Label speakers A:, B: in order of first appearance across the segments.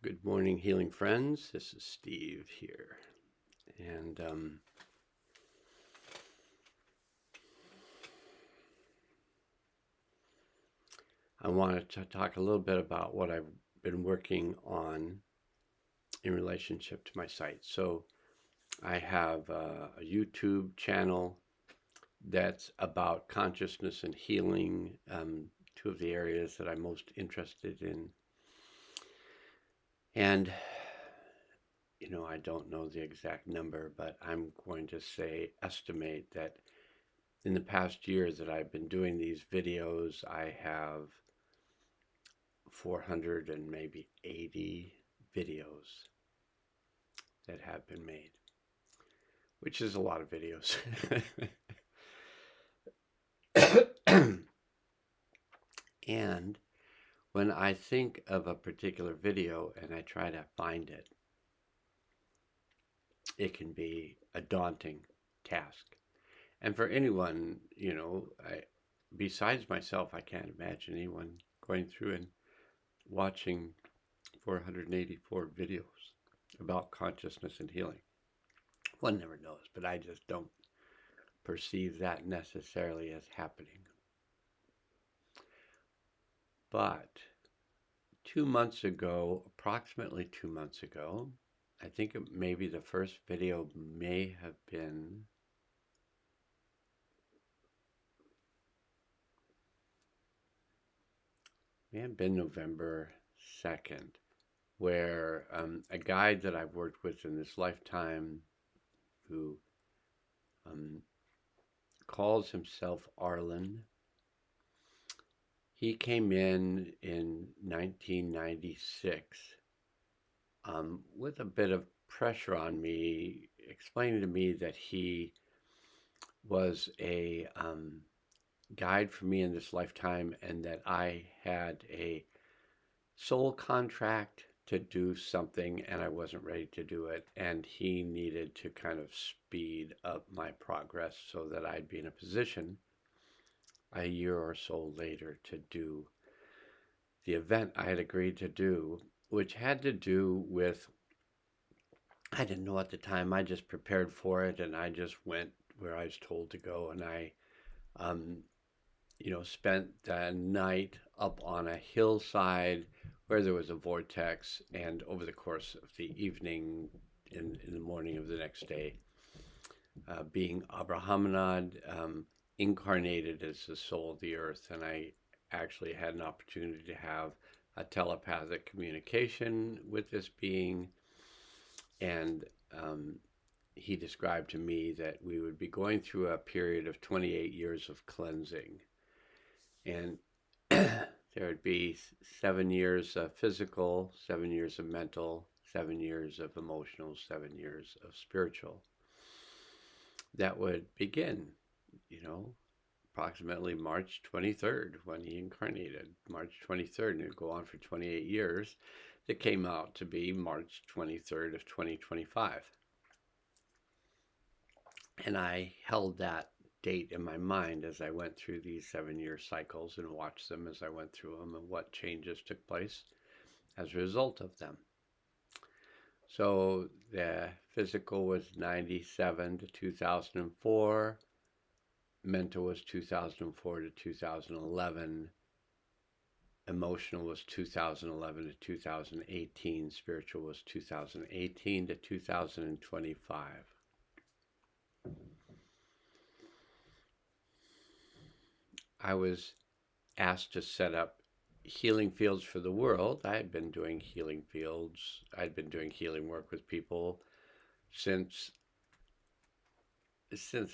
A: Good morning, healing friends. This is Steve here. And I wanted to talk a little bit about what I've been working on in relationship to my site. So I have a YouTube channel that's about consciousness and healing, two of the areas that I'm most interested in. And I don't know the exact number, but I'm going to estimate that in the past year that I've been doing these videos, I have 400 and maybe 80 videos that have been made, which is a lot of videos. And when I think of a particular video and I try to find it, it can be a daunting task. And for anyone, besides myself, I can't imagine anyone going through and watching 484 videos about consciousness and healing. One never knows, but I just don't perceive that necessarily as happening. But 2 months ago, approximately 2 months ago, I think maybe the first video may have been November 2nd, where a guide that I've worked with in this lifetime who calls himself Arlen. He came in 1996 with a bit of pressure on me, explaining to me that he was a guide for me in this lifetime and that I had a soul contract to do something and I wasn't ready to do it, and he needed to kind of speed up my progress so that I'd be in a position a year or so later to do the event I had agreed to do, which had to do with, I didn't know at the time, I just prepared for it and I just went where I was told to go, and I spent the night up on a hillside where there was a vortex, and over the course of the evening, in the morning of the next day, being Abrahamanad, incarnated as the soul of the earth, and I actually had an opportunity to have a telepathic communication with this being, and he described to me that we would be going through a period of 28 years of cleansing. And there would be 7 years of physical, 7 years of mental, 7 years of emotional, 7 years of spiritual. That would begin, approximately March 23rd when he incarnated. March 23rd, and it would go on for 28 years. That came out to be March 23rd of 2025. And I held that date in my mind as I went through these 7-year cycles and watched them as I went through them and what changes took place as a result of them. So the physical was 97 to 2004, mental was 2004 to 2011, emotional was 2011 to 2018, spiritual was 2018 to 2025. I was asked to set up healing fields for the world. I had been doing healing fields. I'd been doing healing work with people since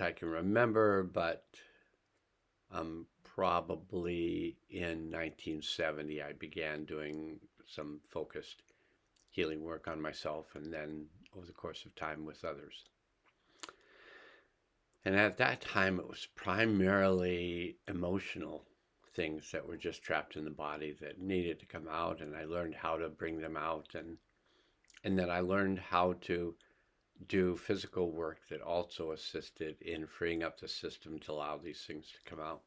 A: I can remember, but probably in 1970 I began doing some focused healing work on myself, and then over the course of time with others. And at that time, it was primarily emotional things that were just trapped in the body that needed to come out, and I learned how to bring them out, and then I learned how to do physical work that also assisted in freeing up the system to allow these things to come out.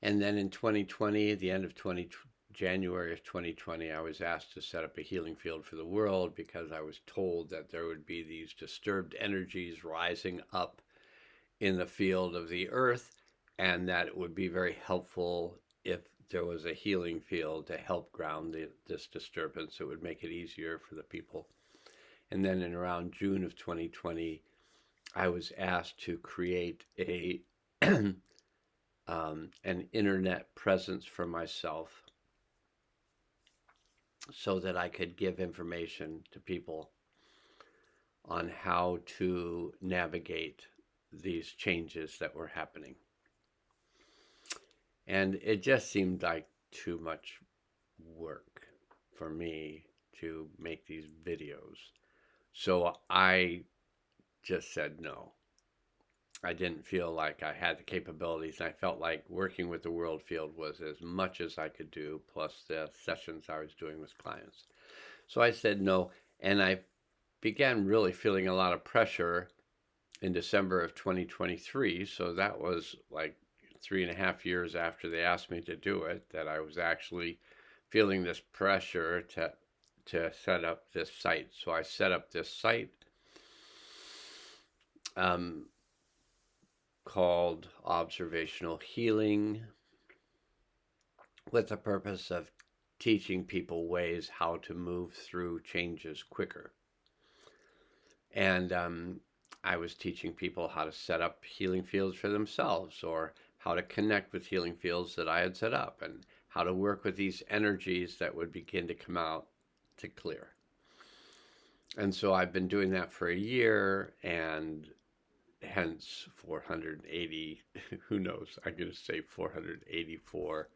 A: And then in 2020, the end of 2020, January of 2020, I was asked to set up a healing field for the world because I was told that there would be these disturbed energies rising up in the field of the earth, and that it would be very helpful if there was a healing field to help ground this disturbance. It would make it easier for the people. And then in around June of 2020, I was asked to create a an internet presence for myself so that I could give information to people on how to navigate these changes that were happening. And it just seemed like too much work for me to make these videos. So I just said no. I didn't feel like I had the capabilities, and I felt like working with the World Field was as much as I could do, plus the sessions I was doing with clients. So I said no, and I began really feeling a lot of pressure in December of 2023. So that was like 3.5 years after they asked me to do it, that I was actually feeling this pressure to set up this site. So I set up this site called Observational Healing with the purpose of teaching people ways how to move through changes quicker. And I was teaching people how to set up healing fields for themselves, or how to connect with healing fields that I had set up, and how to work with these energies that would begin to come out to clear. And so I've been doing that for a year, and hence 480, who knows, I'm going to say 484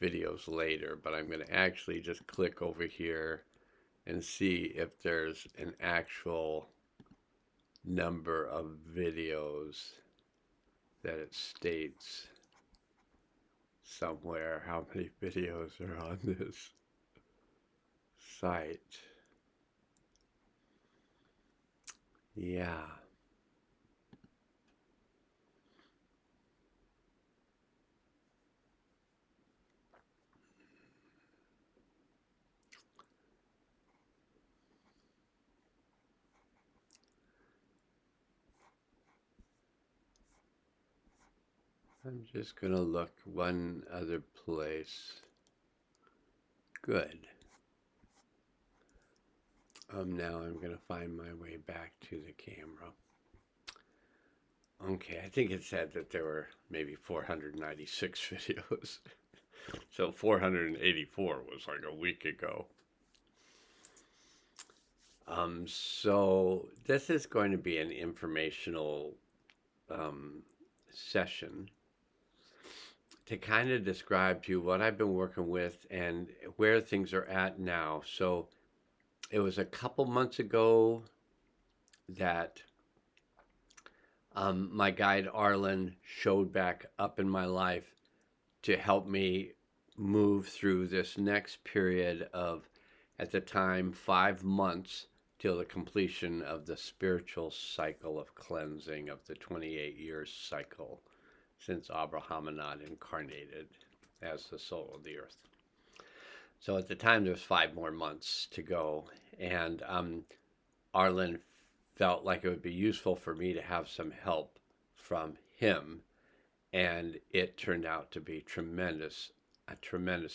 A: videos later, but I'm going to actually just click over here and see if there's an actual number of videos that it states somewhere how many videos are on this site. Yeah. I'm just going to look one other place. Good. Now I'm going to find my way back to the camera. Okay, I think it said that there were maybe 496 videos. So 484 was like a week ago. So this is going to be an informational session to kind of describe to you what I've been working with and where things are at now. So it was a couple months ago that my guide Arlen showed back up in my life to help me move through this next period of, at the time, 5 months till the completion of the spiritual cycle of cleansing of the 28 years cycle since Abrahamanad incarnated as the soul of the earth. So at the time, there was 5 more months to go, and Arlen felt like it would be useful for me to have some help from him, and it turned out to be a tremendous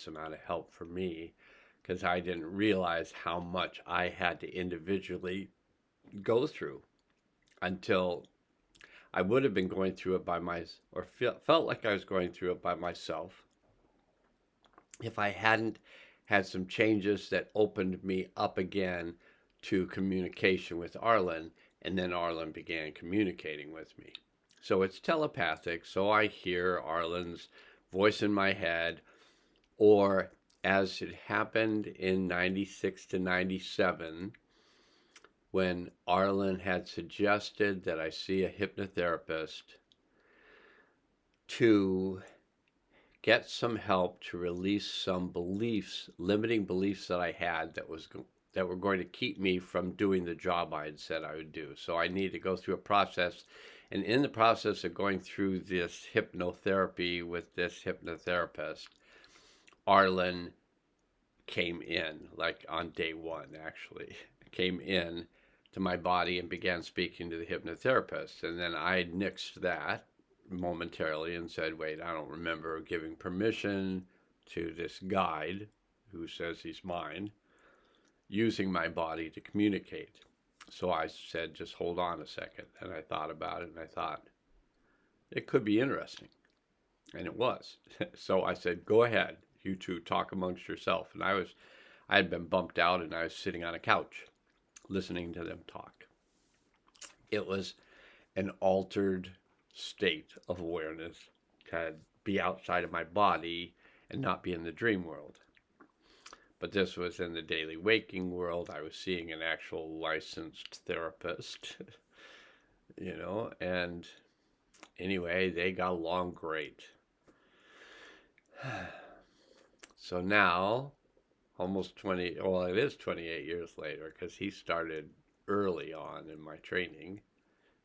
A: amount of help for me, because I didn't realize how much I had to individually go through until I would have been going through it felt like I was going through it by myself if I hadn't had some changes that opened me up again to communication with Arlen, and then Arlen began communicating with me. So it's telepathic, so I hear Arlen's voice in my head, or as it happened in 96 to 97, when Arlen had suggested that I see a hypnotherapist to get some help to release some beliefs, limiting beliefs that I had that were going to keep me from doing the job I had said I would do. So I needed to go through a process. And in the process of going through this hypnotherapy with this hypnotherapist, Arlen came in, like on day one, actually, came in to my body and began speaking to the hypnotherapist. And then I nixed that momentarily and said, wait, I don't remember giving permission to this guide who says he's mine using my body to communicate. So I said, just hold on a second. And I thought about it and I thought, it could be interesting. And it was. So I said, go ahead, you two talk amongst yourself. And I had been bumped out and I was sitting on a couch listening to them talk. It was an altered state of awareness, to be outside of my body and not be in the dream world. But this was in the daily waking world. I was seeing an actual licensed therapist, and anyway, they got along great. So now, almost 20, well, it is 28 years later, because he started early on in my training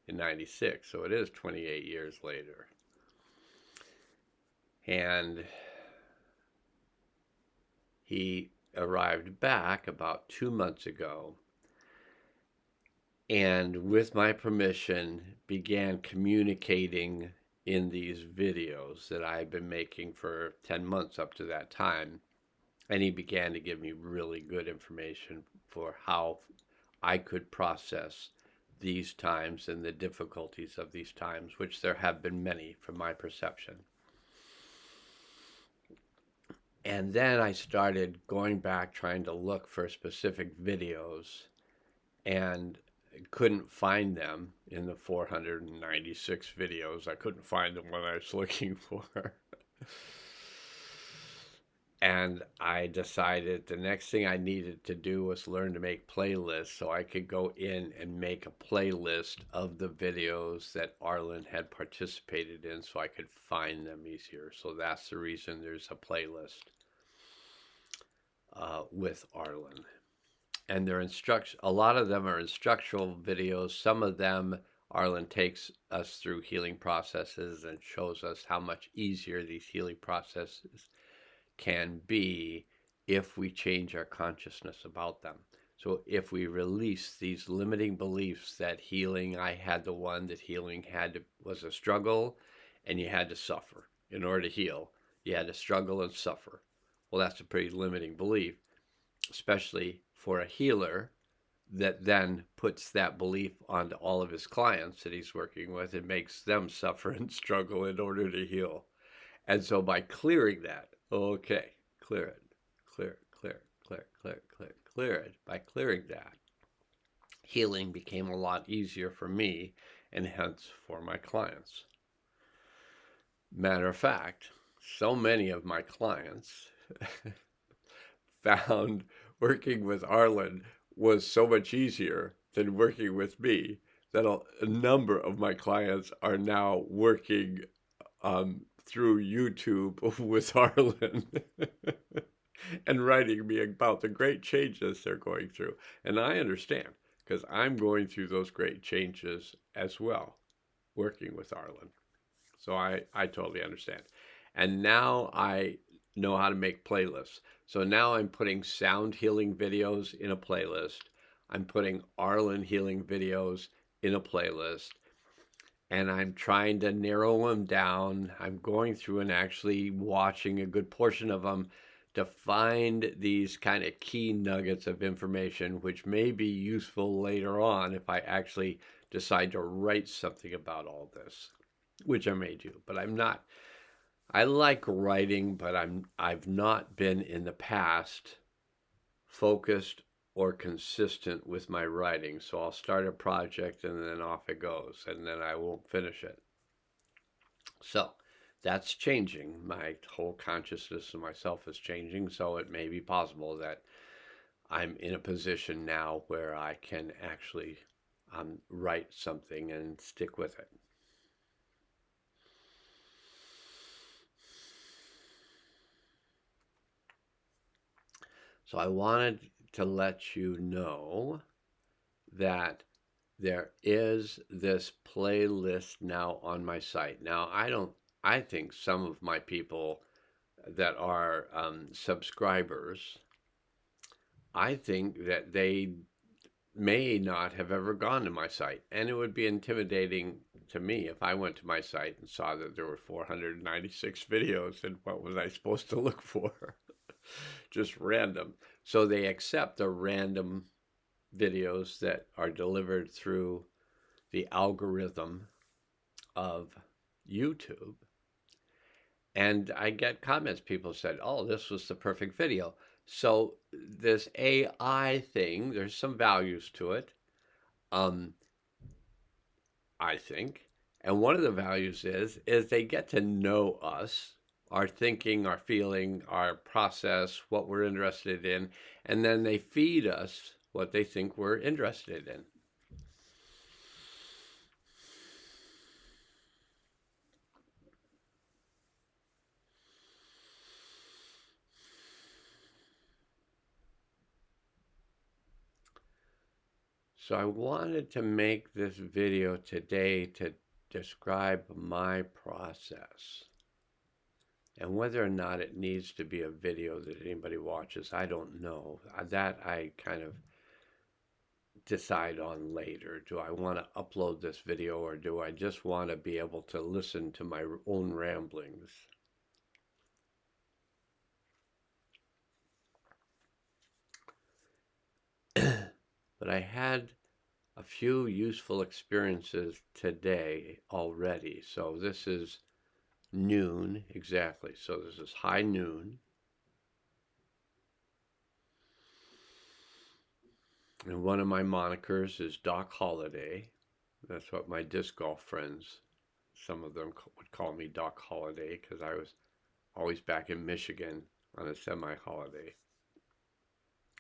A: in 96. So it is 28 years later. And he arrived back about 2 months ago and, with my permission, began communicating in these videos that I had been making for 10 months up to that time. And he began to give me really good information for how I could process these times and the difficulties of these times, which there have been many from my perception. And then I started going back trying to look for specific videos and couldn't find them in the 496 videos. I couldn't find them when I was looking for. And I decided the next thing I needed to do was learn to make playlists so I could go in and make a playlist of the videos that Arlen had participated in so I could find them easier. So that's the reason there's a playlist with Arlen. And they're a lot of them are instructional videos. Some of them, Arlen takes us through healing processes and shows us how much easier these healing processes can be if we change our consciousness about them. So if we release these limiting beliefs that healing, I had the one that healing was a struggle and you had to suffer in order to heal. You had to struggle and suffer. Well, that's a pretty limiting belief, especially for a healer that then puts that belief onto all of his clients that he's working with and makes them suffer and struggle in order to heal. And so by clearing that, okay, clear it. By clearing that, healing became a lot easier for me and hence for my clients. Matter of fact, so many of my clients found working with Arlen was so much easier than working with me that a number of my clients are now working through YouTube with Arlen and writing me about the great changes they're going through. And I understand, because I'm going through those great changes as well, working with Arlen. So I totally understand. And now I know how to make playlists. So now I'm putting sound healing videos in a playlist. I'm putting Arlen healing videos in a playlist. And I'm trying to narrow them down. I'm going through and actually watching a good portion of them to find these kind of key nuggets of information, which may be useful later on if I actually decide to write something about all this, which I may do. But I'm not. I like writing, but I've not been in the past focused or consistent with my writing. So I'll start a project and then off it goes, and then I won't finish it. So that's changing. My whole consciousness of myself is changing. So it may be possible that I'm in a position now where I can actually write something and stick with it. So I wanted to let you know that there is this playlist now on my site. Now, I think some of my people that are subscribers, I think that they may not have ever gone to my site. And it would be intimidating to me if I went to my site and saw that there were 496 videos, and what was I supposed to look for? Just random. So they accept the random videos that are delivered through the algorithm of YouTube. And I get comments. People said, "Oh, this was the perfect video." So this AI thing, there's some values to it, um, I think. And one of the values is they get to know us, our thinking, our feeling, our process, what we're interested in, and then they feed us what they think we're interested in. So I wanted to make this video today to describe my process. And whether or not it needs to be a video that anybody watches, I don't know. That I kind of decide on later. Do I want to upload this video, or do I just want to be able to listen to my own ramblings? But I had a few useful experiences today already. So this is noon exactly. So this is high noon. And one of my monikers is Doc Holliday. That's what my disc golf friends, some of them would call me Doc Holliday, because I was always back in Michigan on a semi-holiday.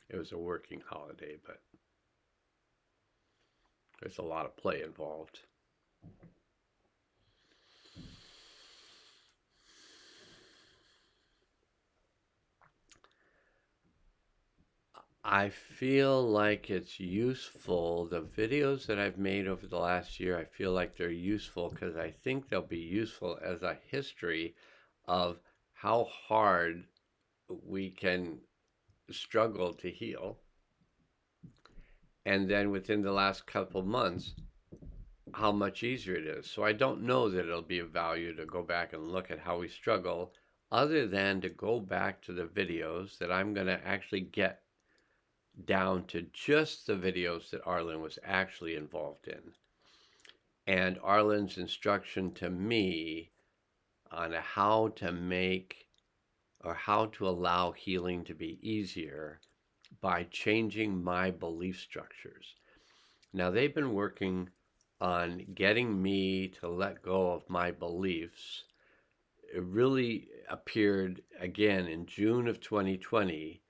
A: It was a working holiday, but there's a lot of play involved. I feel like it's useful. The videos that I've made over the last year, I feel like they're useful because I think they'll be useful as a history of how hard we can struggle to heal. And then within the last couple months, how much easier it is. So I don't know that it'll be of value to go back and look at how we struggle, other than to go back to the videos that I'm going to actually get down to just the videos that Arlen was actually involved in. And Arlen's instruction to me on how to make or how to allow healing to be easier by changing my belief structures. Now, they've been working on getting me to let go of my beliefs. It really appeared again in June of 2020.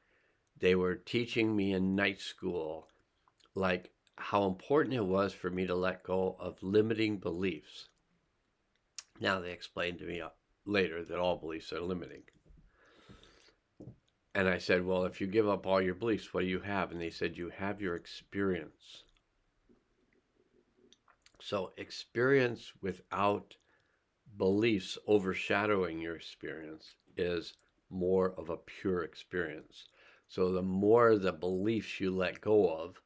A: They were teaching me in night school, like, how important it was for me to let go of limiting beliefs. Now they explained to me later that all beliefs are limiting. And I said, well, if you give up all your beliefs, what do you have? And they said, you have your experience. So experience without beliefs overshadowing your experience is more of a pure experience. So the more the beliefs you let go of,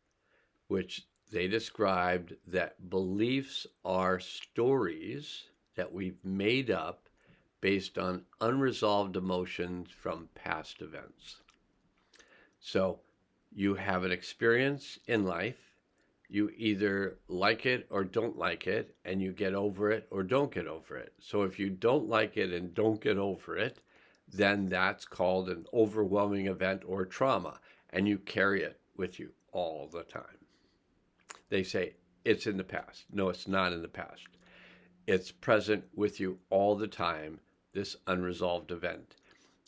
A: which they described that beliefs are stories that we've made up based on unresolved emotions from past events. So you have an experience in life. You either like it or don't like it, and you get over it or don't get over it. So if you don't like it and don't get over it, then that's called an overwhelming event or trauma, and you carry it with you all the time. They say it's in the past. No, it's not in the past. It's present with you all the time, this unresolved event.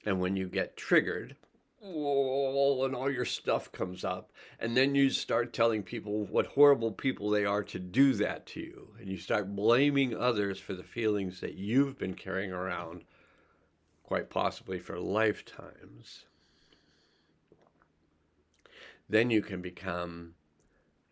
A: And when you get triggered, whoa, and all your stuff comes up, and then you start telling people what horrible people they are to do that to you, and you start blaming others for the feelings that you've been carrying around, quite possibly for lifetimes, then you can become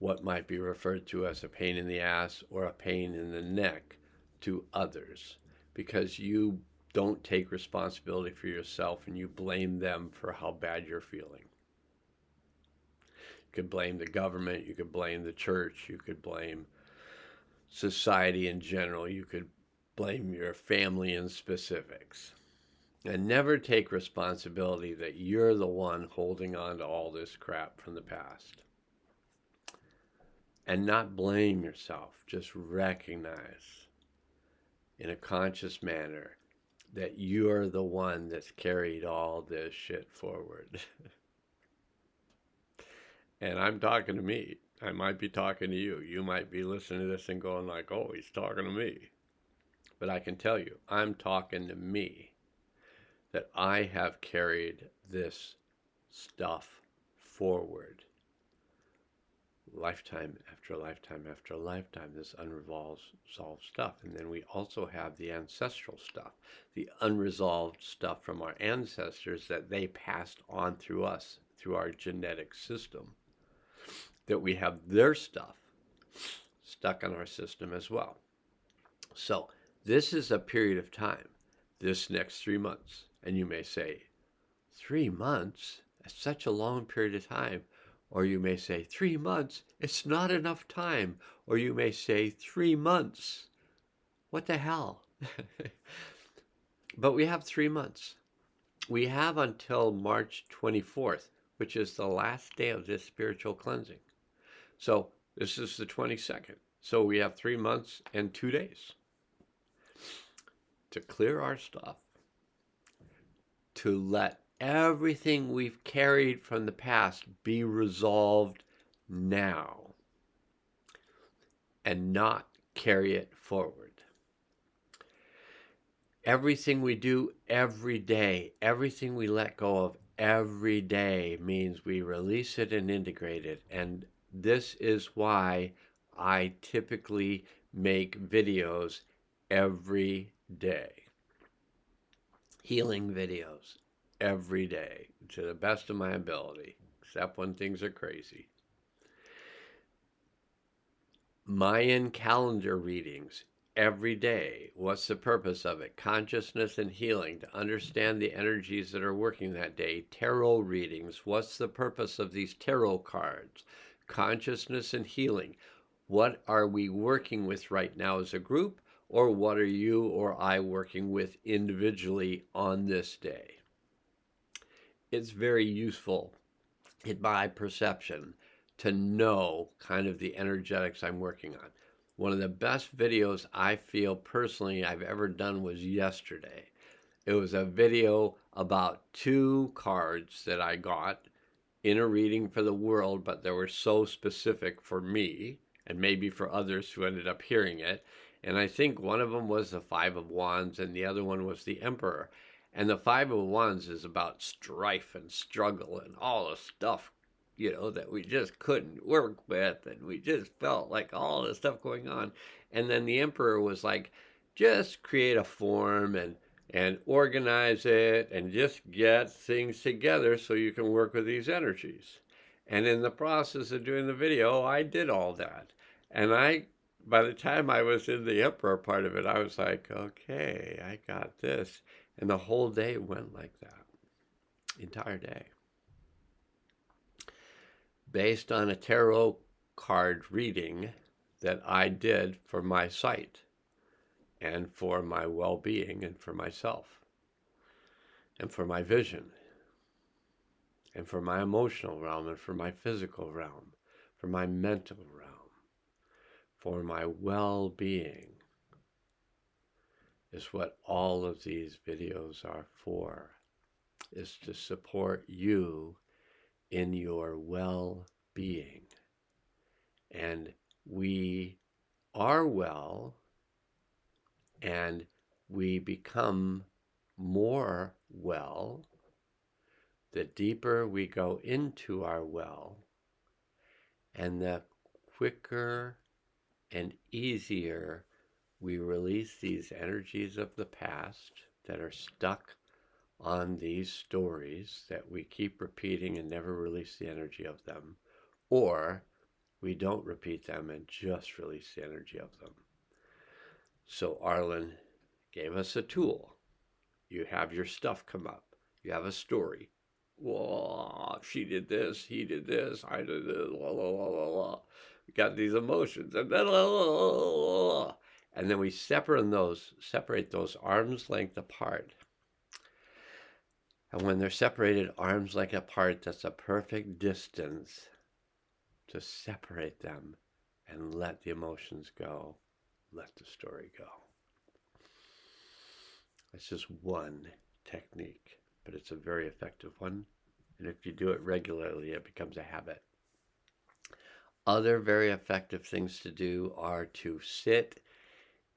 A: what might be referred to as a pain in the ass or a pain in the neck to others, because you don't take responsibility for yourself and you blame them for how bad you're feeling. You could blame the government, you could blame the church, you could blame society in general, you could blame your family in specifics. And never take responsibility that you're the one holding on to all this crap from the past. And not blame yourself, just recognize in a conscious manner that you're the one that's carried all this shit forward. And I'm talking to me. I might be talking to you. You might be listening to this and going like, oh, he's talking to me. But I can tell you, I'm talking to me, that I have carried this stuff forward. Lifetime after lifetime after lifetime, this unresolved stuff. And then we also have the ancestral stuff, the unresolved stuff from our ancestors that they passed on through us, through our genetic system, that we have their stuff stuck in our system as well. So this is a period of time, this next 3 months. And you may say, 3 months? That's such a long period of time. Or you may say, 3 months, it's not enough time. Or you may say, 3 months. What the hell? But we have 3 months. We have until March 24th, which is the last day of this spiritual cleansing. So this is the 22nd. So we have 3 months and 2 days to clear our stuff, to let everything we've carried from the past be resolved now and not carry it forward. Everything we do every day, everything we let go of every day means we release it and integrate it. And this is why I typically make videos every day. Healing videos every day to the best of my ability, except when things are crazy. Mayan calendar readings every day. What's the purpose of it? Consciousness and healing, to understand the energies that are working that day. Tarot readings. What's the purpose of these tarot cards? Consciousness and healing. What are we working with right now as a group? Or what are you or I working with individually on this day? It's very useful in my perception to know kind of the energetics I'm working on. One of the best videos I feel personally I've ever done was yesterday. It was a video about 2 cards that I got in a reading for the world, but they were so specific for me and maybe for others who ended up hearing it. And I think one of them was the 5 of Wands and the other one was the Emperor. And the 5 of Wands is about strife and struggle and all the stuff, that we just couldn't work with. And we just felt like all this stuff going on. And then the Emperor was like, just create a form and organize it and just get things together so you can work with these energies. And in the process of doing the video, I did all that. And by the time I was in the Emperor part of it, I was like, okay, I got this. And the whole day went like that, entire day. Based on a tarot card reading that I did for my sight and for my well-being and for myself and for my vision and for my emotional realm and for my physical realm, for my mental realm, for my well-being, is what all of these videos are for, is to support you in your well-being. And we are well, and we become more well the deeper we go into our well, and the quicker and easier we release these energies of the past that are stuck on these stories that we keep repeating and never release the energy of them, or we don't repeat them and just release the energy of them. So Arlen gave us a tool You have your stuff come up. You have a story. Whoa, she did this, he did this, I did this, la la la la la. We got these emotions, and then la la la la la. And then we separate those arm's length apart. And when they're separated arm's length apart, that's a perfect distance to separate them and let the emotions go, let the story go. It's just one technique, but it's a very effective one. And if you do it regularly, it becomes a habit. Other very effective things to do are to sit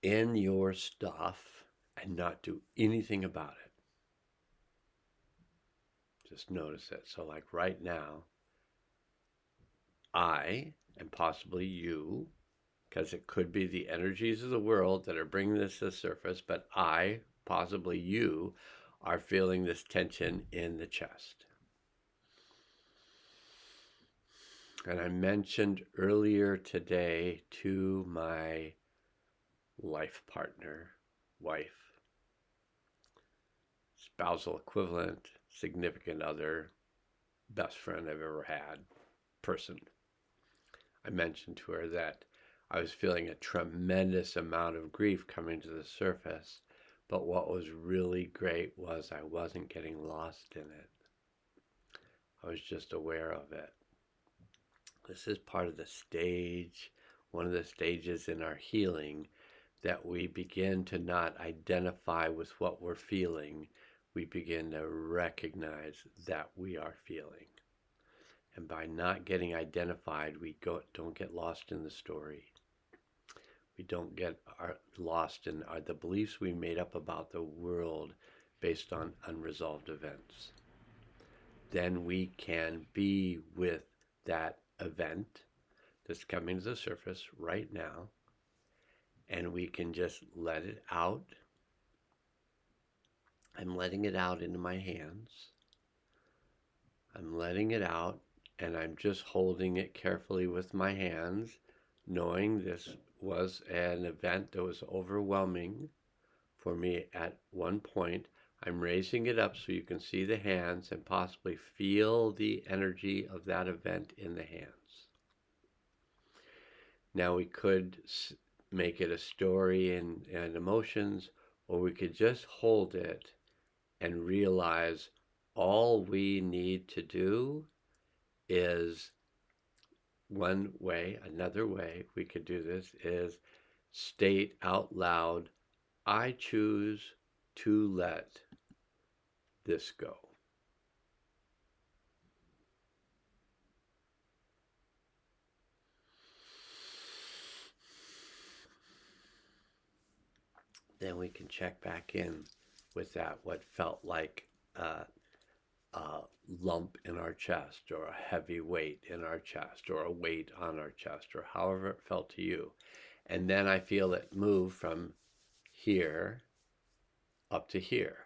A: in your stuff and not do anything about it. Just notice it. So like right now, I, and possibly you, because it could be the energies of the world that are bringing this to the surface, but I, possibly you, are feeling this tension in the chest. And I mentioned earlier today to my life partner, wife, spousal equivalent, significant other, best friend I've ever had, person. I mentioned to her that I was feeling a tremendous amount of grief coming to the surface, but what was really great was I wasn't getting lost in it. I was just aware of it. This is part of the stage, one of the stages in our healing, that we begin to not identify with what we're feeling. We begin to recognize that we are feeling. And by not getting identified, we don't get lost in the story. We don't get lost in the beliefs we made up about the world based on unresolved events. Then we can be with that event that's coming to the surface right now, and we can just let it out. I'm letting it out into my hands. I'm letting it out, and I'm just holding it carefully with my hands, knowing this was an event that was overwhelming for me at one point. I'm raising it up so you can see the hands and possibly feel the energy of that event in the hands. Now we could make it a story and emotions, or we could just hold it and realize all we need to do is another way we could do this is state out loud, I choose to let this go. Then we can check back in with that, what felt like a lump in our chest, or a heavy weight in our chest, or a weight on our chest, or however it felt to you. And then I feel it move from here up to here.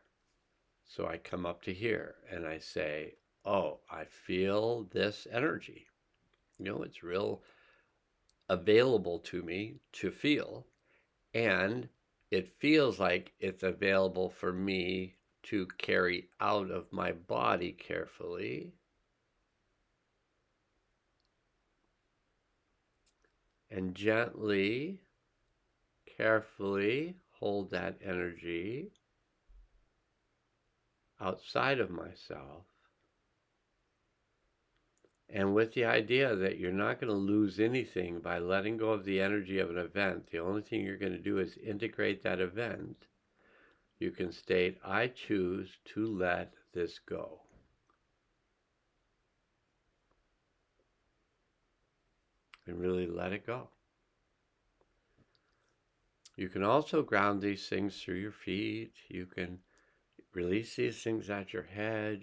A: So I come up to here and I say, oh, I feel this energy. It's real available to me to feel. And it feels like it's available for me to carry out of my body carefully. And gently, carefully hold that energy outside of myself. And with the idea that you're not going to lose anything by letting go of the energy of an event, the only thing you're going to do is integrate that event. You can state, I choose to let this go. And really let it go. You can also ground these things through your feet. You can release these things at your head.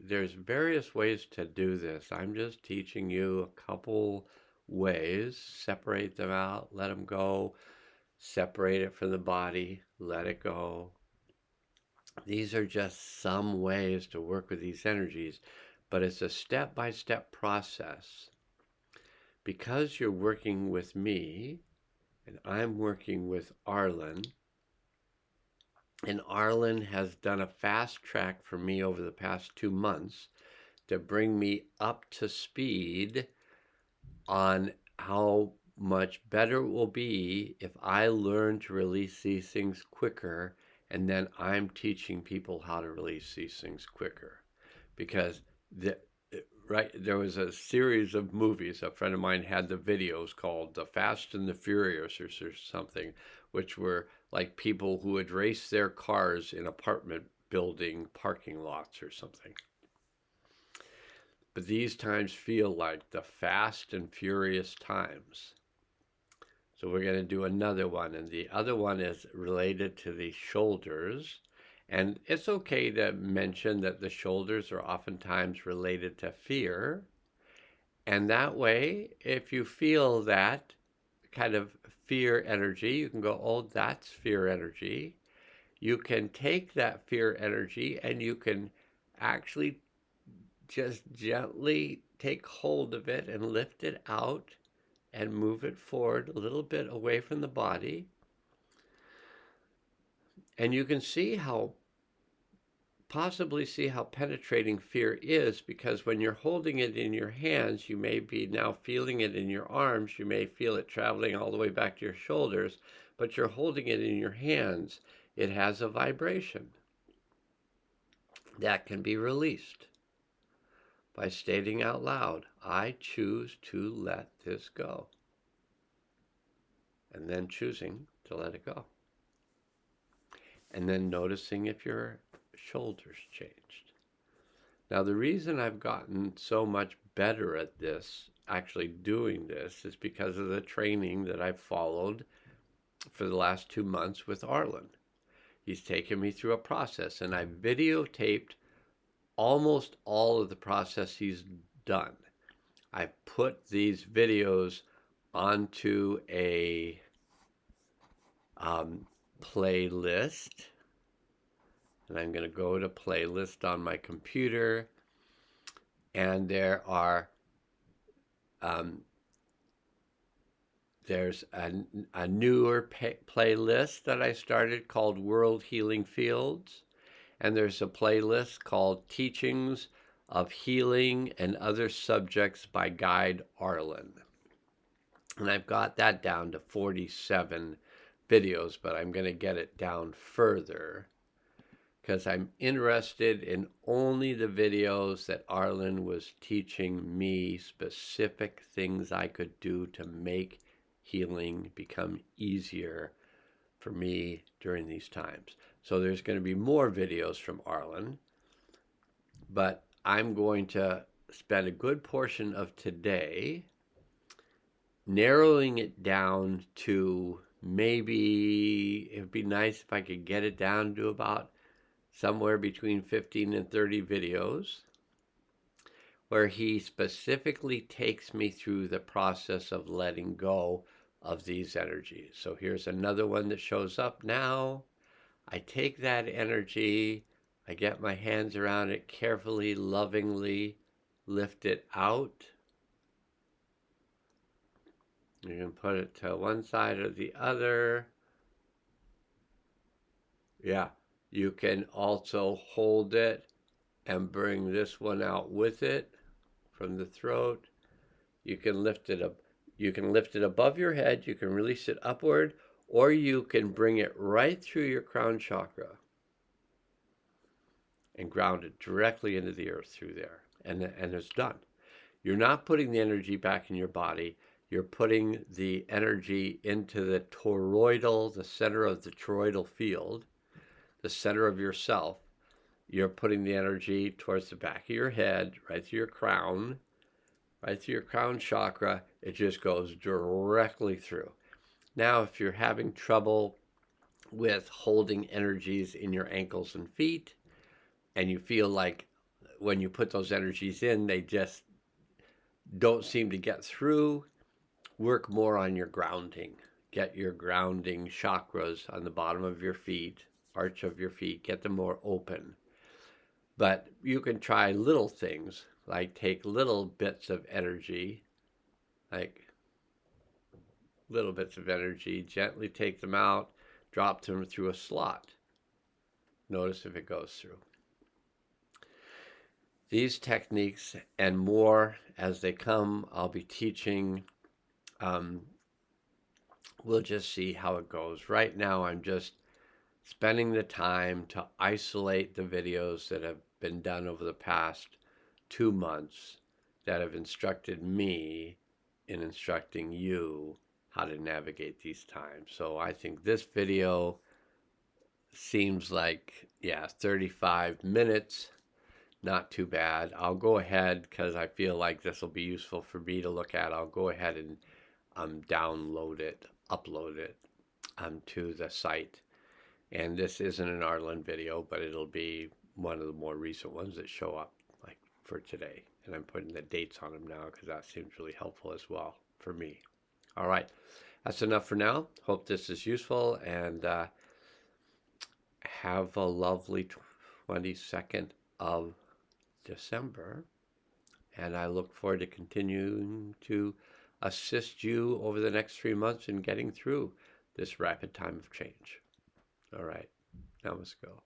A: There's various ways to do this. I'm just teaching you a couple ways. Separate them out, let them go. Separate it from the body, let it go. These are just some ways to work with these energies, but it's a step-by-step process. Because you're working with me, and I'm working with Arlen, And Arlen has done a fast track for me over the past 2 months to bring me up to speed on how much better it will be if I learn to release these things quicker, and then I'm teaching people how to release these things quicker. Because the right, there was a series of movies. A friend of mine had the videos called The Fast and the Furious or something, which were like people who would race their cars in apartment building parking lots or something. But these times feel like the fast and furious times. So we're going to do another one. And the other one is related to the shoulders. And it's okay to mention that the shoulders are oftentimes related to fear. And that way, if you feel that kind of fear energy, you can go, oh, that's fear energy. You can take that fear energy and you can actually just gently take hold of it and lift it out and move it forward a little bit away from the body. And you can possibly see how penetrating fear is, because when you're holding it in your hands, you may be now feeling it in your arms. You may feel it traveling all the way back to your shoulders, but you're holding it in your hands. It has a vibration that can be released by stating out loud, I choose to let this go. And then choosing to let it go. And then noticing if your shoulders changed. Now, the reason I've gotten so much better at this, actually doing this, is because of the training that I've followed for the last 2 months with Arlen. He's taken me through a process, and I videotaped almost all of the process he's done. I've put these videos onto a playlist, and I'm going to go to playlist on my computer, and there's a newer playlist that I started called World Healing Fields, and there's a playlist called Teachings of Healing and Other Subjects by Guide Arlen. And I've got that down to 47 videos, but I'm going to get it down further because I'm interested in only the videos that Arlen was teaching me specific things I could do to make healing become easier for me during these times. So there's going to be more videos from Arlen, but I'm going to spend a good portion of today narrowing it down to, maybe it would be nice if I could get it down to about somewhere between 15 and 30 videos, where he specifically takes me through the process of letting go of these energies. So here's another one that shows up now. I take that energy, I get my hands around it carefully, lovingly, lift it out. You can put it to one side or the other. Yeah, you can also hold it and bring this one out with it from the throat. You can lift it up. You can lift it above your head. You can release it upward, or you can bring it right through your crown chakra and ground it directly into the earth through there. And it's done. You're not putting the energy back in your body. You're putting the energy into the toroidal, the center of the toroidal field, the center of yourself. You're putting the energy towards the back of your head, right through your crown, right through your crown chakra. It just goes directly through. Now, if you're having trouble with holding energies in your ankles and feet, and you feel like when you put those energies in, they just don't seem to get through, work more on your grounding. Get your grounding chakras on the bottom of your feet, arch of your feet, get them more open. But you can try little things, like take little bits of energy, gently take them out, drop them through a slot. Notice if it goes through. These techniques and more as they come, I'll be teaching. We'll just see how it goes. Right now, I'm just spending the time to isolate the videos that have been done over the past 2 months that have instructed me in instructing you how to navigate these times. So I think this video seems like, 35 minutes. Not too bad. I'll go ahead because I feel like this will be useful for me to look at. I'll go ahead and download it, upload it to the site. And this isn't an Arlen video, but it'll be one of the more recent ones that show up, like for today. And I'm putting the dates on them now because that seems really helpful as well for me. All right, that's enough for now. Hope this is useful, and have a lovely 22nd of December. And I look forward to continuing to assist you over the next 3 months in getting through this rapid time of change. All right, now let's go.